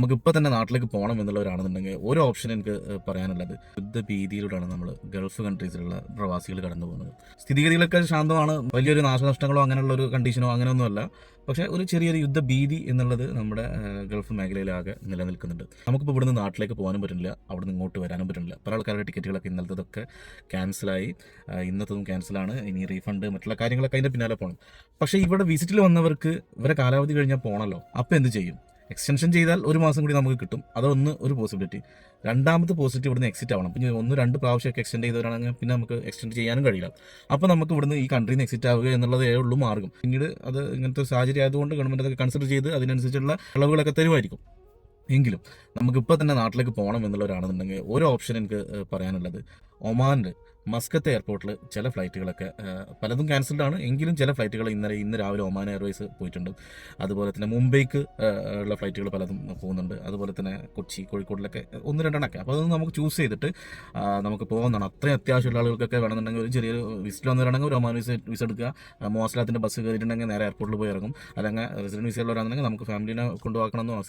നമുക്കിപ്പോൾ തന്നെ നാട്ടിലേക്ക് പോകണം എന്നുള്ളവരാണെന്നുണ്ടെങ്കിൽ ഒരു ഓപ്ഷൻ എനിക്ക് പറയാനുള്ളത് യുദ്ധഭീതിയിലൂടെയാണ് നമ്മൾ ഗൾഫ് കൺട്രീസിലുള്ള പ്രവാസികൾ കടന്നു പോകുന്നത്. സ്ഥിതിഗതികളൊക്കെ ശാന്തമാണ്, വലിയൊരു നാശനഷ്ടങ്ങളോ അങ്ങനെയുള്ള ഒരു കണ്ടീഷനോ അങ്ങനെയൊന്നുമല്ല. പക്ഷേ ഒരു ചെറിയൊരു യുദ്ധഭീതി എന്നുള്ളത് നമ്മുടെ ഗൾഫ് മേഖലയിലാകെ നിലനിൽക്കുന്നുണ്ട്. നമുക്കിപ്പോൾ ഇവിടുന്ന് നാട്ടിലേക്ക് പോകാനും പറ്റുന്നില്ല, അവിടുന്ന് ഇങ്ങോട്ട് വരാനും പറ്റുന്നില്ല. പല ആൾക്കാരുടെ ടിക്കറ്റുകളൊക്കെ ഇന്നലത്തതൊക്കെ ക്യാൻസലായി, ഇന്നത്തതും ക്യാൻസലാണ്. ഇനി റീഫണ്ട് മറ്റുള്ള കാര്യങ്ങളൊക്കെ അതിൻ്റെ പിന്നാലെ പോകണം. പക്ഷേ ഇവിടെ വിസിറ്റിൽ വന്നവർക്ക് ഇവരെ കാലാവധി കഴിഞ്ഞാൽ പോകണമല്ലോ. അപ്പോൾ എന്ത് ചെയ്യും? എക്സ്റ്റൻഷൻ ചെയ്താൽ ഒരു മാസം കൂടി നമുക്ക് കിട്ടും. അതൊന്ന് ഒരു പോസിബിലിറ്റി. രണ്ടാമത്തെ പോസിബിലിറ്റി ഇവിടുന്ന് എക്സിറ്റ് ആവണം. പിന്നെ 1-2 പ്രാവശ്യമൊക്കെ എക്സ്റ്റെൻഡ് ചെയ്തവരാണെങ്കിൽ പിന്നെ നമുക്ക് എക്സ്റ്റെൻഡ് ചെയ്യാനും കഴിയില്ല. അപ്പോൾ നമുക്ക് ഇവിടുന്ന് ഈ കൺട്രിയിൽ നിന്ന് എക്സിറ്റ് ആവുക എന്നുള്ളതേ ഉള്ളൂ മാർഗ്ഗം. പിന്നീട് അത് ഇങ്ങനത്തെ ഒരു സാഹചര്യം ആയതുകൊണ്ട് ഗവൺമെൻറ് അതൊക്കെ കൺസിഡർ ചെയ്ത് അതിനനുസരിച്ചുള്ള ഇളവുകളൊക്കെ തരുമായിരിക്കും. എങ്കിലും നമുക്കിപ്പോൾ തന്നെ നാട്ടിലേക്ക് പോകണം എന്നുള്ളവരാണെന്നുണ്ടെങ്കിൽ ഒരു ഓപ്ഷൻ എനിക്ക് പറയാനുള്ളത്, ഒമാനിൽ മസ്കത്ത് എയർപോർട്ടിൽ ചില ഫ്ലൈറ്റുകളൊക്കെ പലതും ക്യാൻസൽഡ് ആണ്. എങ്കിലും ചില ഫ്ലൈറ്റുകൾ ഇന്ന് രാവിലെ ഒമാൻ എയർവേസ് പോയിട്ടുണ്ട്. അതുപോലെ തന്നെ മുംബൈക്ക് ഉള്ള ഫ്ലൈറ്റുകൾ പലതും പോകുന്നുണ്ട്. അതുപോലെ തന്നെ കൊച്ചി, കോഴിക്കോടിലൊക്കെ 1-2 അപ്പോൾ അതൊന്നും നമുക്ക് ചൂസ് ചെയ്തിട്ട് നമുക്ക് പോകുന്നതാണ്. അത്രയും അത്യാവശ്യമുള്ള ആളുകൾക്കൊക്കെ വേണമെന്നുണ്ടെങ്കിൽ ഒരു ചെറിയൊരു വിസിറ്റ് വന്നവരാണെങ്കിൽ ഒരു ഒമാൻ വിസ എടുക്കുക. മോസ്ലാത്തിൻ്റെ ബസ് കയറിയിട്ടുണ്ടെങ്കിൽ നേരെ എയർപോർട്ടിൽ പോയി ഇറങ്ങും. അല്ലെങ്കിൽ റെസിഡൻറ്റ് വിസയുള്ളവരാണെന്നുണ്ടെങ്കിൽ നമുക്ക് ഫാമിലിനെ കൊണ്ടുപോകണമെന്നോ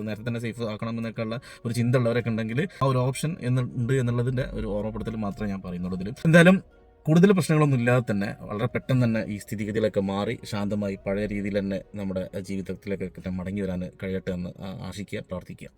നേരത്തെ തന്നെ സേഫ് ആക്കണം എന്നൊക്കെ ഉള്ള ഒരു ചിന്ത ഉള്ളവരൊക്കെ ഉണ്ടെങ്കിൽ ആ ഒരു ഓപ്ഷൻ ഉണ്ട് എന്നുള്ളതിൻ്റെ ഒരു ഓർമ്മപ്പെടുത്തൽ മാത്രമേ ഞാൻ പറയുന്നുള്ളൂ. എന്തായാലും കൂടുതൽ പ്രശ്നങ്ങളൊന്നും ഇല്ലാതെ തന്നെ വളരെ പെട്ടെന്ന് തന്നെ ഈ സ്ഥിതിഗതികളൊക്കെ മാറി ശാന്തമായി പഴയ രീതിയിൽ തന്നെ നമ്മുടെ ജീവിതത്തിലേക്കൊക്കെ മടങ്ങി വരാൻ കഴിയട്ടെ എന്ന് ആശിക്കുക, പ്രാർത്ഥിക്കുക.